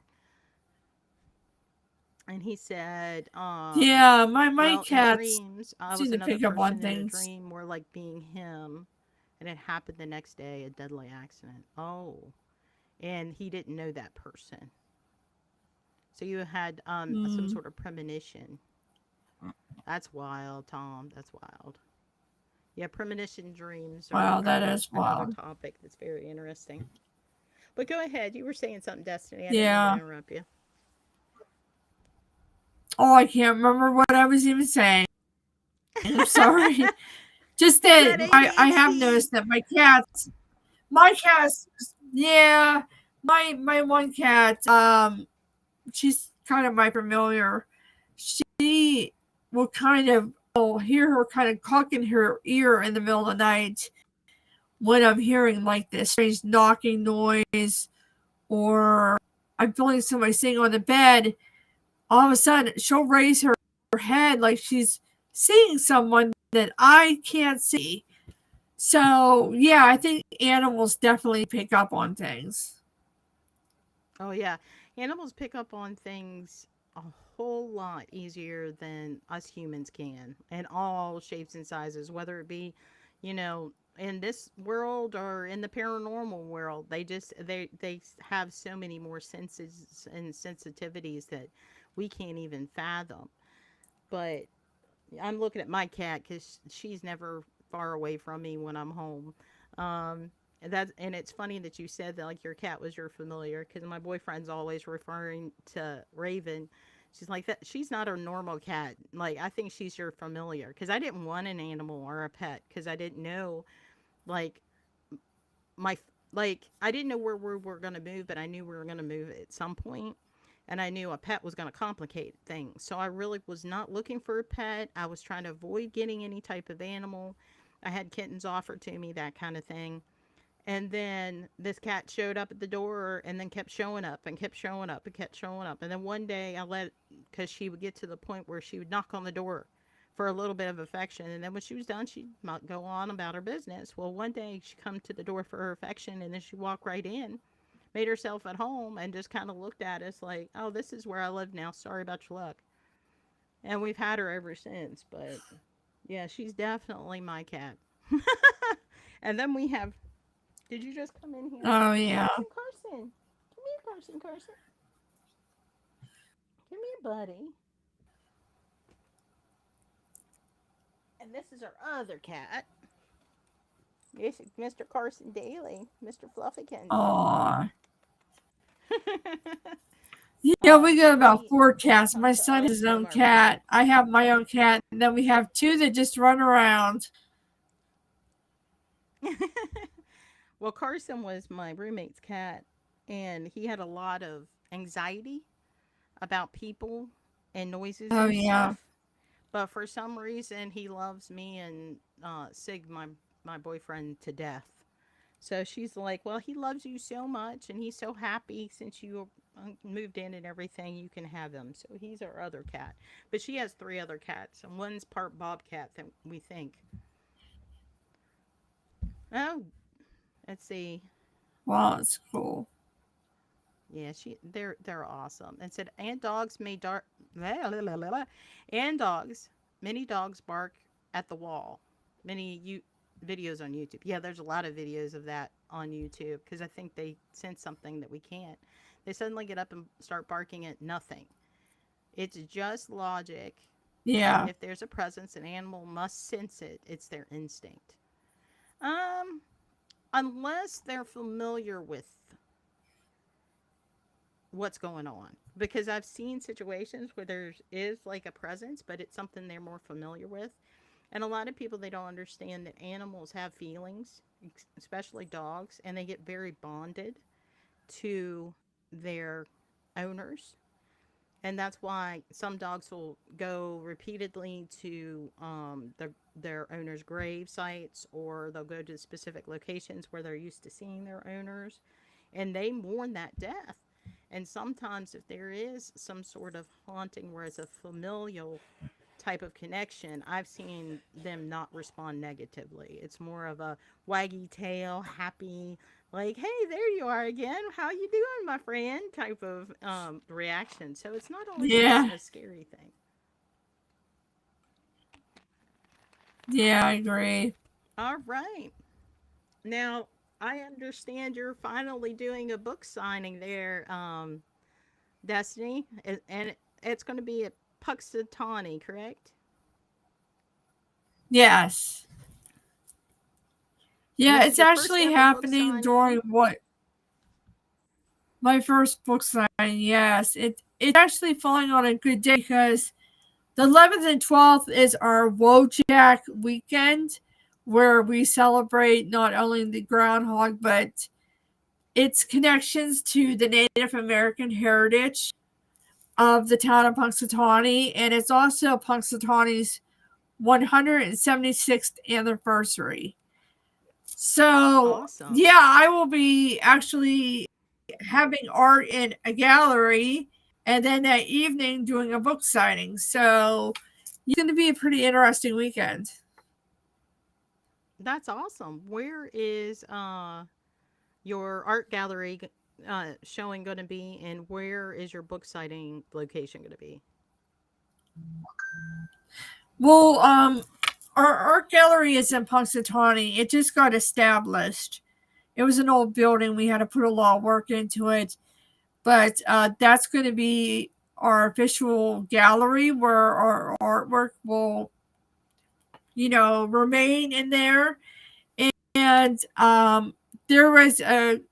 G: And he said,
H: Yeah. My
G: well, in
H: cats
G: dreams, I
H: seem
G: was
H: to
G: another
H: pick up on
G: person in a
H: things.
G: dream, more like being him. And it happened the next day, a deadly accident. Oh, and he didn't know that person. So you had some
H: Mm.
G: sort of premonition. That's wild, Tom. That's wild. Yeah, premonition dreams
H: Wow, that
G: are
H: is
G: another
H: wild.
G: topic that's very interesting. But go ahead. You were saying something, Destiny. I didn't mean to
H: Yeah.
G: interrupt you.
H: Oh, I can't remember what I was even saying. I'm sorry. Just
G: Is
H: that
G: that
H: I have
G: ADHD?
H: noticed that my cats, yeah, my one cat, she's kind of my familiar. She will kind of, I'll hear her kind of cocking her ear in the middle of the night when I'm hearing like this strange knocking noise, or I'm feeling somebody sitting on the bed. All of a sudden, she'll raise her head like she's seeing someone that I can't see. So, yeah, I think animals definitely pick up on things.
G: Oh, yeah. Animals pick up on things a whole lot easier than us humans can, in all shapes and sizes, whether it be, you know, in this world or in the paranormal world. They have so many more senses and sensitivities that we can't even fathom. But I'm looking at my cat because she's never far away from me when I'm home. And it's funny that you said that like your cat was your familiar, because my boyfriend's always referring to Raven. She's like that. She's not a normal cat. Like, I think she's your familiar, because I didn't want an animal or a pet because I didn't know, like, my like I didn't know where we were going to move, but I knew we were going to move at some point, and I knew a pet was going to complicate things. So I really was not looking for a pet. I was trying to avoid getting any type of animal. I had kittens offered to me, that kind of thing. And then this cat showed up at the door and then kept showing up and kept showing up and kept showing up. And then one day I let, because she would get to the point where she would knock on the door for a little bit of affection. And then when she was done, she'd go on about her business. Well, one day she come to the door for her affection, and then she walked right in, made herself at home, and just kind of looked at us like, oh, this is where I live now. Sorry about your luck. And we've had her ever since. But yeah, she's definitely my cat. And then we have, did you just come in here?
H: Oh, yeah.
G: Carson, Carson. Come here, Carson, Carson. Come here, buddy. And this is our other cat. This is Mr. Carson Daly, Mr. Fluffykins.
H: Aw. Yeah, we got about 4 cats. My son has his own cat. I have my own cat. And then we have 2 that just run around.
G: Well, Carson was my roommate's cat, and he had a lot of anxiety about people and noises
H: Oh,
G: and
H: yeah.
G: stuff. But for some reason, he loves me and Sig, my boyfriend, to death. So she's like, well, he loves you so much, and he's so happy since you moved in and everything, you can have him. So he's our other cat. But she has 3 other cats, and one's part bobcat, that we think. Oh, let's see.
H: Wow, it's cool.
G: Yeah, they're awesome. And said, and dogs may dark, and dogs, many dogs bark at the wall. Many videos on YouTube. Yeah, there's a lot of videos of that on YouTube because I think they sense something that we can't. They suddenly get up and start barking at nothing. It's just logic.
H: Yeah.
G: And if there's a presence, an animal must sense it. It's their instinct. Unless they're familiar with what's going on, because I've seen situations where there is like a presence, but it's something they're more familiar with. And a lot of people, they don't understand that animals have feelings, especially dogs, and they get very bonded to their owners. And that's why some dogs will go repeatedly to their owners' grave sites, or they'll go to specific locations where they're used to seeing their owners, and they mourn that death. And sometimes if there is some sort of haunting where it's a familial type of connection, I've seen them not respond negatively. It's more of a waggy tail, happy, like, hey, there you are again. How you doing, my friend? Type of reaction. So it's not always a scary thing.
H: Yeah, I agree.
G: All right. Now, I understand you're finally doing a book signing there, Destiny, and it's going to be at Punxsutawney, correct?
H: Yes. Yeah,
G: This
H: it's
G: is your first
H: actually
G: ever book
H: happening
G: signing?
H: during what my first book signing. Yes, it's actually falling on a good day because the 11th and 12th is our Wojak weekend, where we celebrate not only the groundhog but its connections to the Native American heritage of the town of Punxsutawney, and it's also Punxsutawney's 176th anniversary. So,
G: Awesome.
H: yeah, I will be actually having art in a gallery, and then that evening doing a book signing. So, it's going to be a pretty interesting weekend.
G: That's awesome. Where is your art gallery showing going to be, and where is your book signing location going to be?
H: Well, our art gallery is in Punxsutawney. It just got established. It was an old building. We had to put a lot of work into it. But that's going to be our official gallery where our artwork will, remain in there. And there was the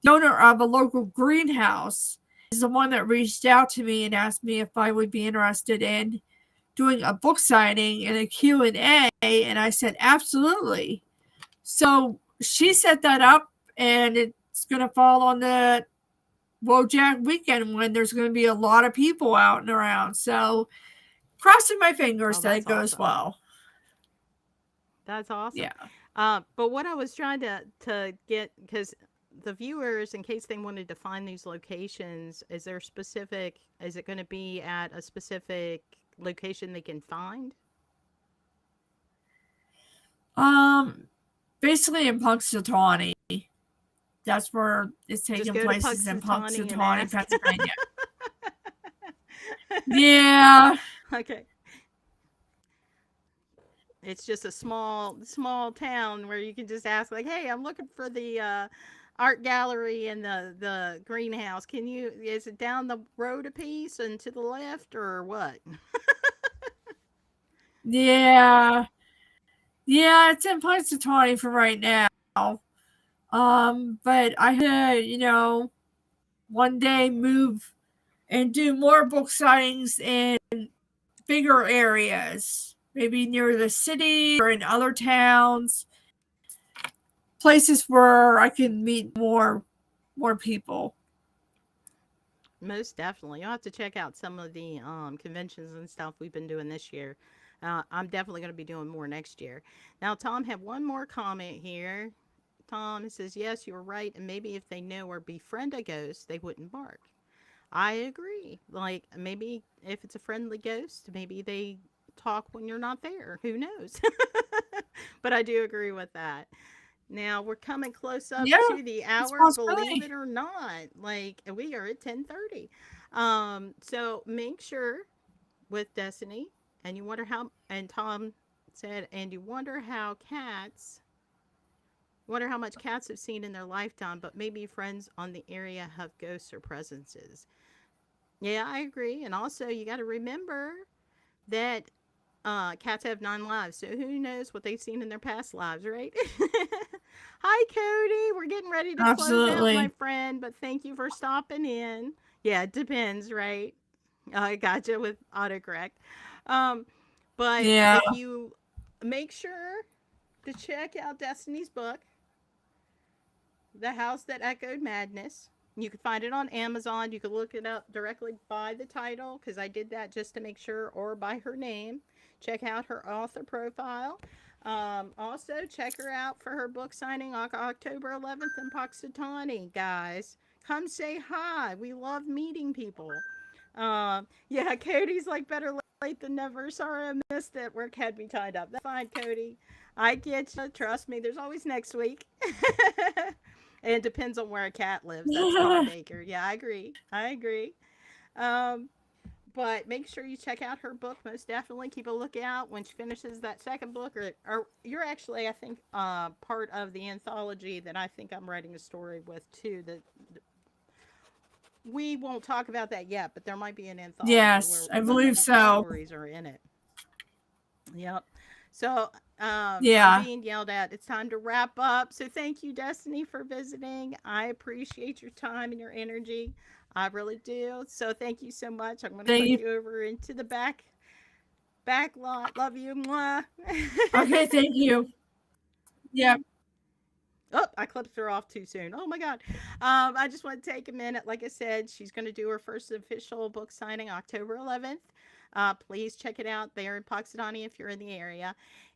H: owner of a local greenhouse is the one that reached out to me and asked me if I would be interested in doing a book signing and a Q&A, and I said absolutely. So she set that up, and it's going to fall on the Wojak weekend when there's going to be a lot of people out and around. So crossing my fingers that it goes well.
G: That's awesome.
H: Yeah.
G: But what I was trying to get, because the viewers, in case they wanted to find these locations, is it going to be at a specific location they can find?
H: Basically in Punxsutawney. That's where it's taking place, is in
G: Punxsutawney,
H: Pennsylvania. Yeah.
G: Okay. It's just a small town where you can just ask, like, hey, I'm looking for the art gallery and the greenhouse. Is it down the road a piece and to the left, or what?
H: Yeah. Yeah, it's in Punxsutawney for right now. But I had to, one day move and do more book signings in bigger areas, maybe near the city or in other towns, places where I can meet more people.
G: Most definitely. You'll have to check out some of the conventions and stuff we've been doing this year. I'm definitely going to be doing more next year. Now, Tom had one more comment here. Tom says, yes, you're right. And maybe if they know or befriend a ghost, they wouldn't bark. I agree. Like, maybe if it's a friendly ghost, maybe they talk when you're not there. Who knows? But I do agree with that. Now we're coming close up
H: Yeah,
G: to the
H: it's a
G: hour, believe
H: possibility.
G: it or not. Like we are at 10:30. So make sure with Destiny, and you wonder how. And Tom said, and you wonder how much cats have seen in their lifetime, but maybe friends on the area have ghosts or presences. Yeah, I agree. And also, you got to remember that cats have 9 lives, so who knows what they've seen in their past lives, right? Hi, Cody. We're getting ready to close out, my
H: Absolutely.
G: friend, but thank you for stopping in. Yeah, it depends, right? I gotcha with autocorrect. Um, but
H: Yeah.
G: if you make sure to check out Destiny's book, The House That Echoed Madness. You can find it on Amazon. You can look it up directly by the title because I did that just to make sure, or by her name. Check out her author profile. Also, check her out for her book signing on October 11th in Punxsutawney, guys. Come say hi. We love meeting people. Yeah, Cody's like better late than never. Sorry I missed it. Work had me tied up. That's fine, Cody. I get you. Trust me. There's always next week. And it depends on where a cat lives. That's Tom Baker. Yeah, I agree. I agree. Um, but make sure you check out her book. Most definitely keep a lookout when she finishes that second book. Or you're actually, I think, part of the anthology that I think I'm writing a story with too. That we won't talk about that yet, but there might be an anthology where
H: Yes, I
G: one of
H: believe
G: the
H: so.
G: stories are in it. Yep. So I'm
H: Yeah.
G: being yelled at. It's time to wrap up. So thank you, Destiny, for visiting. I appreciate your time and your energy. I really do. So thank you so much. I'm going to
H: Thank
G: put
H: you.
G: you over into the back lot. Love you. Mwah.
H: Okay, thank you. Yeah.
G: Oh, I clipped her off too soon. Oh my God. I just want to take a minute. Like I said, she's going to do her first official book signing October 11th. Please check it out there in Punxsutawney if you're in the area.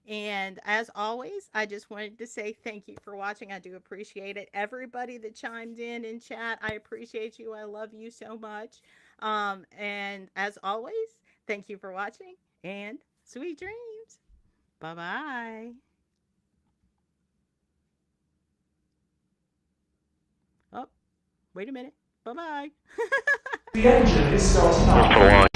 G: And as always, I just wanted to say thank you for watching. I do appreciate it. Everybody that chimed in chat, I appreciate you. I love you so much. And as always, thank you for watching and sweet dreams. Bye bye. Oh, wait a minute. Bye bye.
A: The engine is starting up.
B: Mr. Launch.